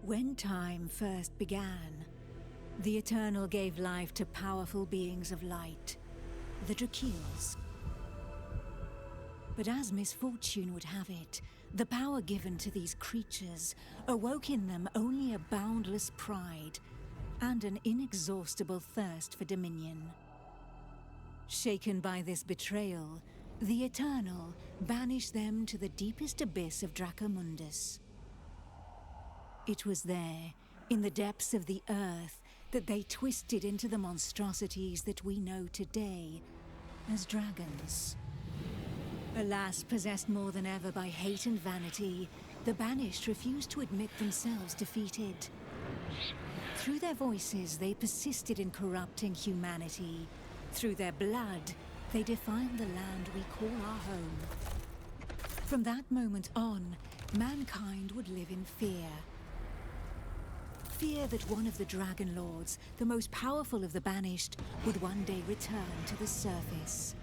When time first began, the Eternal gave life to powerful beings of light, the Drakeels. But as misfortune would have it, the power given to these creatures awoke in them only a boundless pride and an inexhaustible thirst for dominion. Shaken by this betrayal, the Eternal banished them to the deepest abyss of Dracomundus. It was there, in the depths of the earth, that they twisted into the monstrosities that we know today as dragons. Alas, possessed more than ever by hate and vanity, the Banished refused to admit themselves defeated. Through their voices, they persisted in corrupting humanity. Through their blood, they defined the land we call our home. From that moment on, mankind would live in fear. Fear that one of the Dragon Lords, the most powerful of the Banished, would one day return to the surface.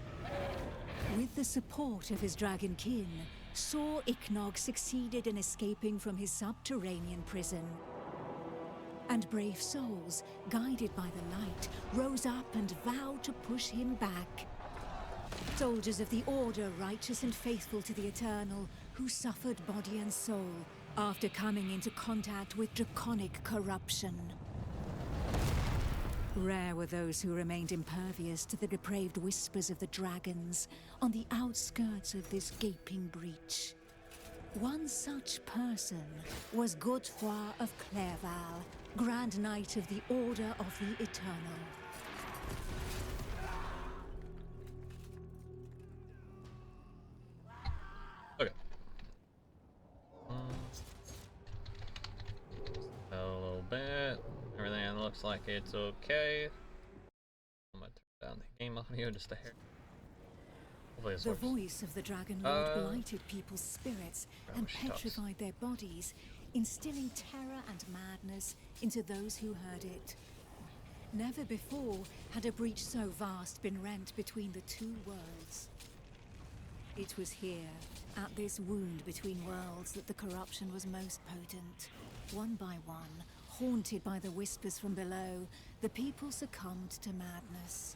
With the support of his dragon kin, Saw Ichnog succeeded in escaping from his subterranean prison. And brave souls, guided by the light, rose up and vowed to push him back. Soldiers of the Order, righteous and faithful to the Eternal, who suffered body and soul after coming into contact with draconic corruption. Rare were those who remained impervious to the depraved whispers of the dragons on the outskirts of this gaping breach. One such person was Godefroy of Clairval, Grand Knight of the Order of the Eternal. Okay. A little bit. Everything looks like it's okay. I'm gonna turn down the game audio just a hair. Hopefully this works. The voice of the Dragon Lord blighted people's spirits and petrified their bodies, instilling terror and madness into those who heard it. Never before had a breach so vast been rent between the two worlds. It was here, at this wound between worlds, that the corruption was most potent. One by one, haunted by the whispers from below, the people succumbed to madness.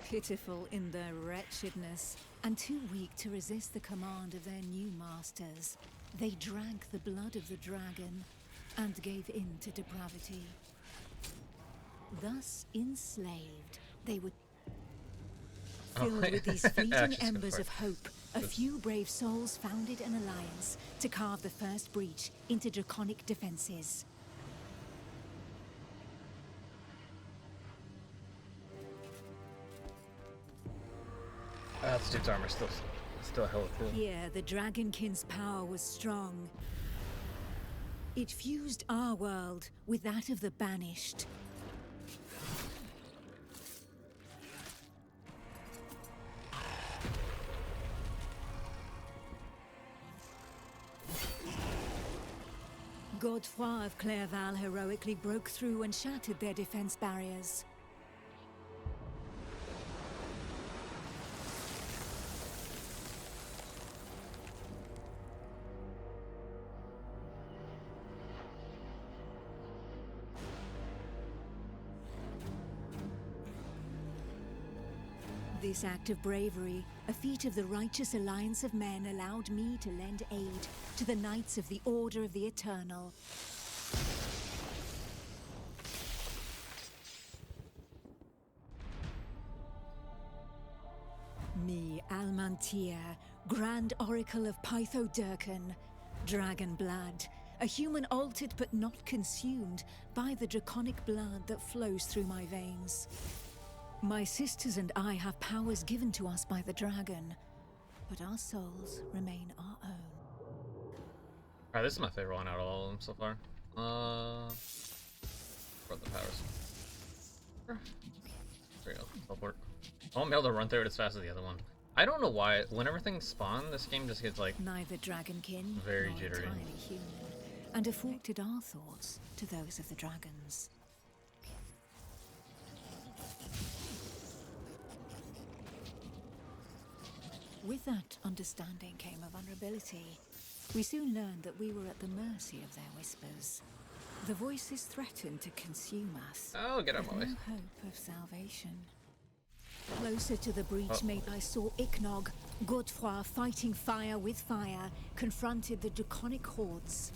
Pitiful in their wretchedness, and too weak to resist the command of their new masters, they drank the blood of the dragon and gave in to depravity. Thus enslaved, they were filled with these fleeting embers of hope. A few brave souls founded an alliance to carve the first breach into draconic defenses. This dude's armor still hella cool. Here, the Dragonkin's power was strong. It fused our world with that of the Banished. Godefroy of Clairval heroically broke through and shattered their defense barriers. This act of bravery, a feat of the righteous alliance of men, allowed me to lend aid to the Knights of the Order of the Eternal. Me, Almantia, Grand Oracle of Pythodurcan, Dragon Blood, a human altered but not consumed by the draconic blood that flows through my veins. My sisters and I have powers given to us by the dragon, but our souls remain our own. Alright, this is my favorite one out of all of them so far. For the powers. There we go, teleport. I won't be able to run through it as fast as the other one. I don't know why, whenever things spawn, this game just gets like... Neither dragonkin very nor jittery. entirely human, and affected our thoughts to those of the dragons. With that understanding came a vulnerability. We soon learned that we were at the mercy of their whispers. The voices threatened to consume us. Oh, get out of my with way. no hope of salvation. Closer to the breach made by Sir Ichnog, Godefroy, fighting fire with fire, confronted the draconic hordes.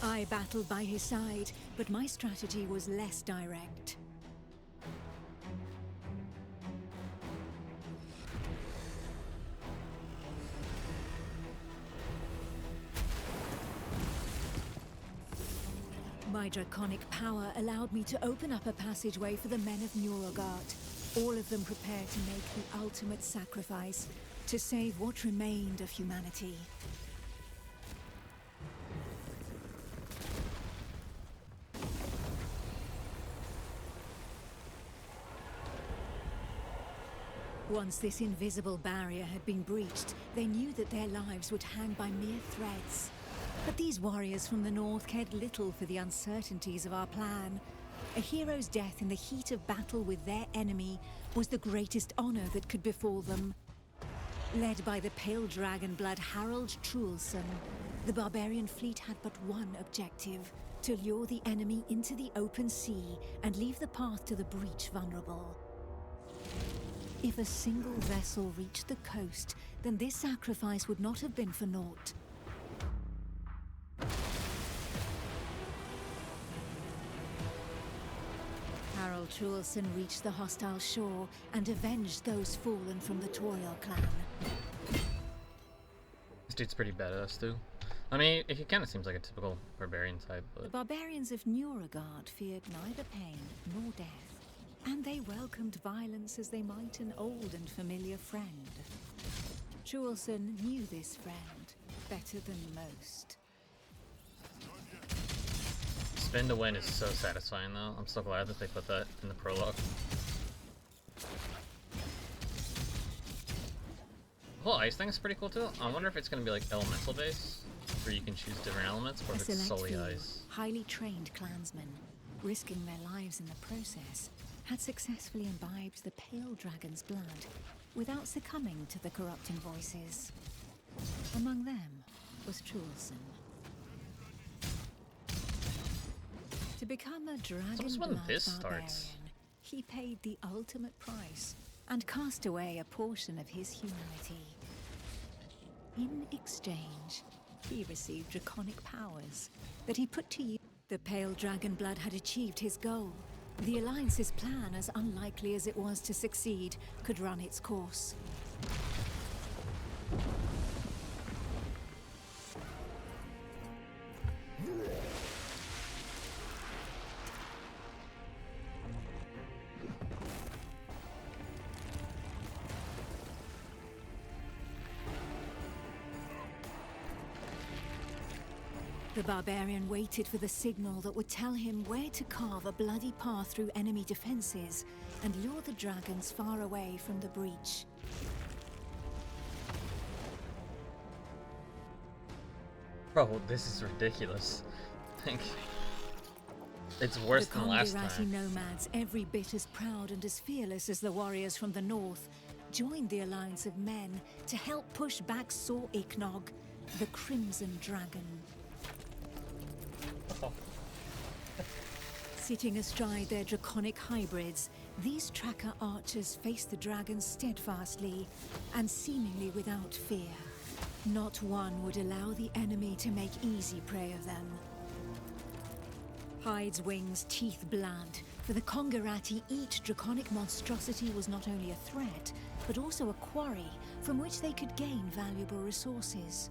I battled by his side, but my strategy was less direct. My draconic power allowed me to open up a passageway for the men of Nurogard, all of them prepared to make the ultimate sacrifice to save what remained of humanity. Once this invisible barrier had been breached, they knew that their lives would hang by mere threads. But these warriors from the north cared little for the uncertainties of our plan. A hero's death in the heat of battle with their enemy was the greatest honor that could befall them. Led by the pale dragon blood Harold Truelson, the barbarian fleet had but one objective: to lure the enemy into the open sea and leave the path to the breach vulnerable. If a single vessel reached the coast, then this sacrifice would not have been for naught. Harold Truelson reached the hostile shore and avenged those fallen from the Toriel clan. This dude's pretty badass too. I mean, he kind of seems like a typical barbarian type, The but barbarians of Nurogard feared neither pain nor death, and they welcomed violence as they might an old and familiar friend. Truelson knew this friend better than most. spin to win is so satisfying though. I'm so glad that they put that in the prologue. The whole ice thing is pretty cool too. I wonder if it's going to be like elemental based, where you can choose different elements, or if it's solely ice. Highly trained clansmen, risking their lives in the process, had successfully imbibed the pale dragon's blood without succumbing to the corrupting voices. Among them was Truelson. To become a dragon blood barbarian, he paid the ultimate price and cast away a portion of his humanity. In exchange, he received draconic powers that he put to use. The pale dragon blood had achieved his goal. The Alliance's plan, as unlikely as it was to succeed, could run its course. The barbarian waited for the signal that would tell him where to carve a bloody path through enemy defenses and lure the dragons far away from the breach. Bro, this is ridiculous. Like, it's worse than last The time. nomads, every bit as proud and as fearless as the warriors from the north, joined the alliance of men to help push back Sir Ichnog, the Crimson Dragon. Sitting astride their draconic hybrids, these tracker archers faced the dragons steadfastly and seemingly without fear. Not one would allow the enemy to make easy prey of them. Hides, wings, teeth, blood. For the Kongarati, each draconic monstrosity was not only a threat, but also a quarry from which they could gain valuable resources.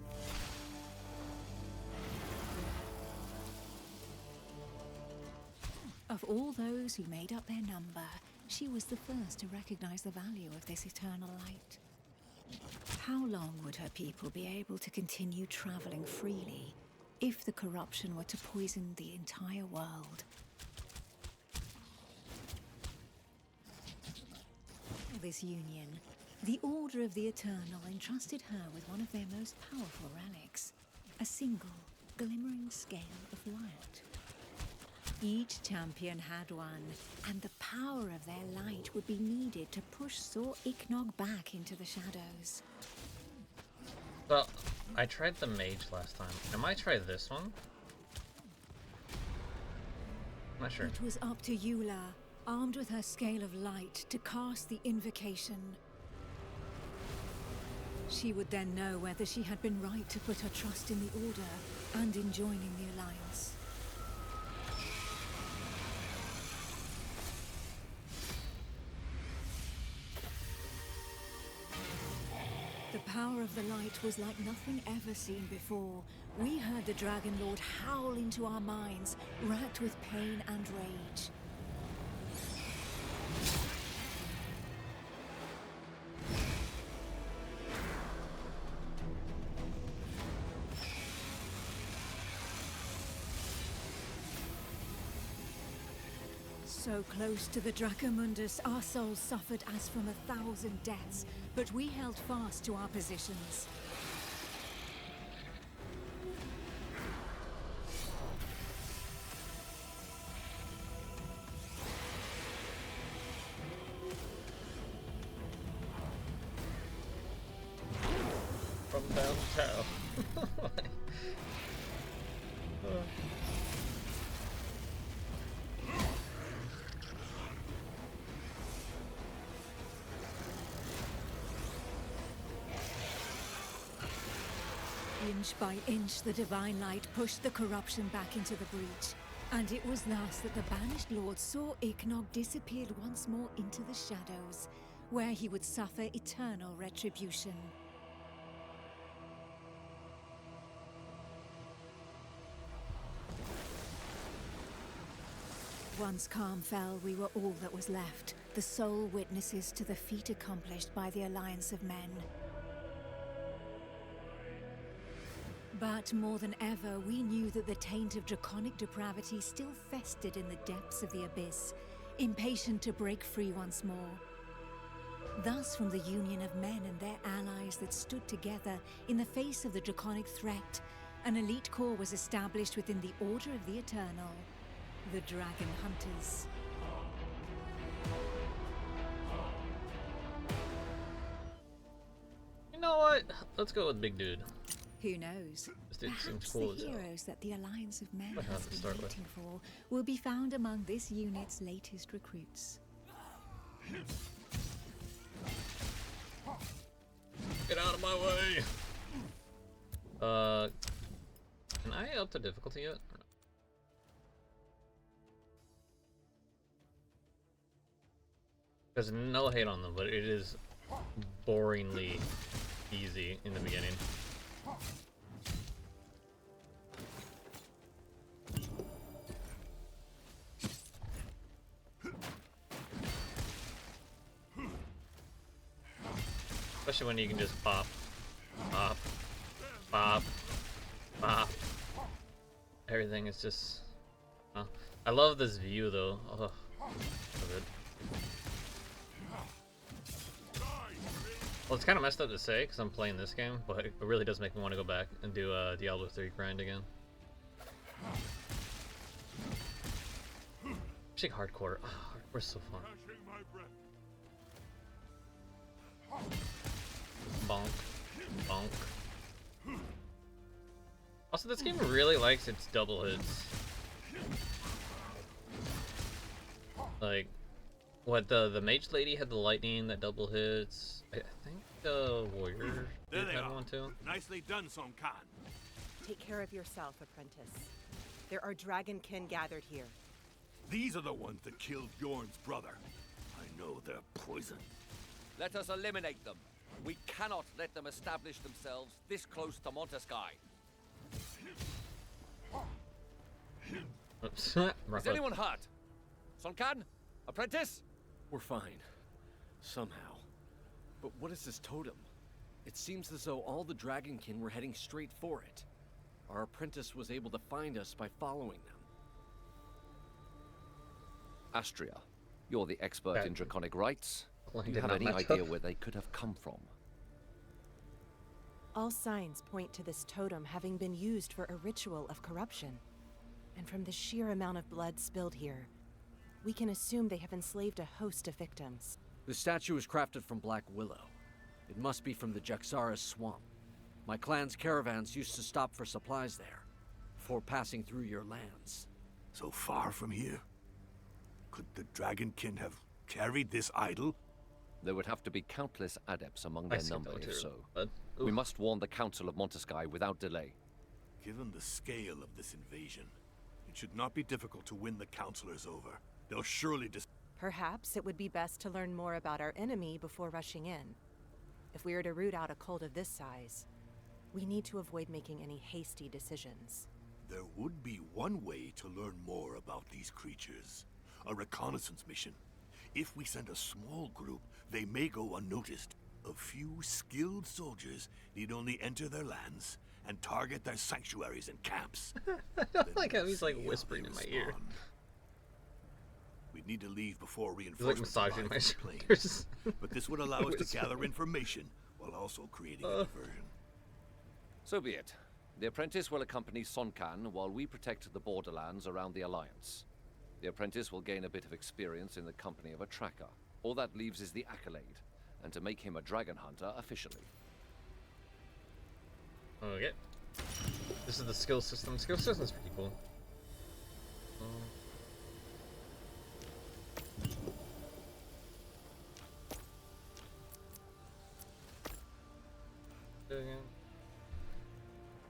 Of all those who made up their number, she was the first to recognize the value of this eternal light. How long would her people be able to continue traveling freely if the corruption were to poison the entire world? This union, the Order of the Eternal entrusted her with one of their most powerful relics, a single, glimmering scale of light. Each champion had one, and the power of their light would be needed to push Sor Iknog back into the shadows. Well, I tried the mage last time. I might try this one. I'm not sure. It was up to Eula, armed with her scale of light, to cast the invocation. She would then know whether she had been right to put her trust in the Order and in joining the Alliance. The power of the light was like nothing ever seen before. We heard the Dragon Lord howl into our minds, racked with pain and rage. So close to the Dracomundus, our souls suffered as from 1,000 deaths, but we held fast to our positions. From downtown. Inch by inch, the divine light pushed the corruption back into the breach. And it was thus that the banished lord saw Iknog disappeared once more into the shadows, where he would suffer eternal retribution. Once calm fell, we were all that was left, the sole witnesses to the feat accomplished by the Alliance of Men. But more than ever, we knew that the taint of draconic depravity still festered in the depths of the abyss, impatient to break free once more. Thus, from the union of men and their allies that stood together in the face of the draconic threat, an elite corps was established within the Order of the Eternal, the Dragon Hunters. You know what? Let's go with Big Dude. Who knows? This dude seems Perhaps cool the as hell. heroes that the Alliance of Men What has happened to start been with? waiting for will be found among this unit's latest recruits. Get out of my way! Can I up the difficulty yet? There's no hate on them, but it is boringly easy in the beginning. Especially when you can just pop, pop, pop, pop. Everything is just... I love this view though. Oh, so good. Well, it's kind of messed up to say because I'm playing this game, but it really does make me want to go back and do Diablo 3 grind again. Actually, hardcore. Oh, hardcore's so fun. Bonk. Bonk. Also, this game really likes its double hits. Like, what, the mage lady had the lightning that double hits. I think the warrior There they had are. one too. Nicely done, Song Khan. Take care of yourself, apprentice. There are dragonkin gathered here. These are the ones that killed Bjorn's brother. I know they're poison. Let us eliminate them. We cannot let them establish themselves this close to Montesky. Oops. Is anyone hurt? Sonkan? Apprentice? We're fine. Somehow. But what is this totem? It seems as though all the dragonkin were heading straight for it. Our apprentice was able to find us by following them. Astria, you're the expert in draconic rites. Well, Do you did have not any match idea up. where they could have come from? All signs point to this totem having been used for a ritual of corruption. And from the sheer amount of blood spilled here, we can assume they have enslaved a host of victims. The statue is crafted from black willow. It must be from the Jaxaris swamp. My clan's caravans used to stop for supplies there, before passing through your lands. So far from here? Could the Dragonkin have carried this idol? There would have to be countless adepts among I their see number that if too, so. but We oof. must warn the Council of Montesky without delay. Given the scale of this invasion, it should not be difficult to win the counselors over. They'll surely Perhaps it would be best to learn more about our enemy before rushing in. If we are to root out a cult of this size, we need to avoid making any hasty decisions. There would be one way to learn more about these creatures. A reconnaissance mission. If we send a small group, they may go unnoticed. A few skilled soldiers need only enter their lands and target their sanctuaries and camps. I like how he's like whispering in my ear. We'd need to leave before He's like reinforcements massaging arrive my from the plain. shoulders. But this would allow us to gather information while also creating a diversion. So be it. The apprentice will accompany Sonkan while we protect the borderlands around the Alliance. The apprentice will gain a bit of experience in the company of a tracker. All that leaves is the accolade, and to make him a dragon hunter officially. Okay. This is the skill system. Skill system's pretty cool.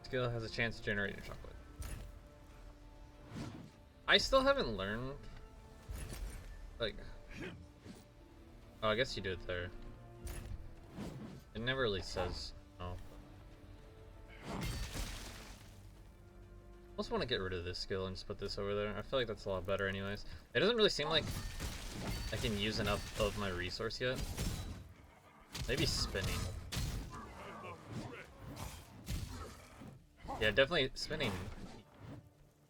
Skill has a chance of generating chocolate. I still haven't learned. Like, oh, I guess you do it there. It never really says. Oh. I also want to get rid of this skill and just put this over there. I feel like that's a lot better anyways. It doesn't really seem like I can use enough of my resource yet. Maybe spinning. Yeah, definitely spinning.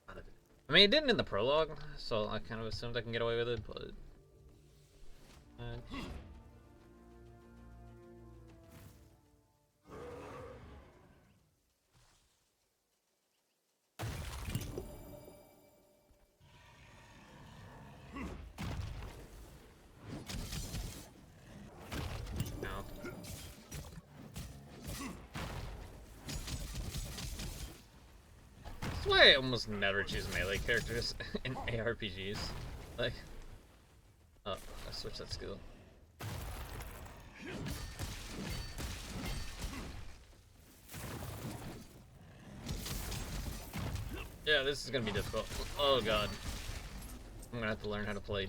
I mean, it didn't in the prologue, so I kind of assumed I can get away with it, but... That's why I almost never choose melee characters in ARPGs. Like, oh, I switched that skill. Yeah, this is gonna be difficult. Oh god, I'm gonna have to learn how to play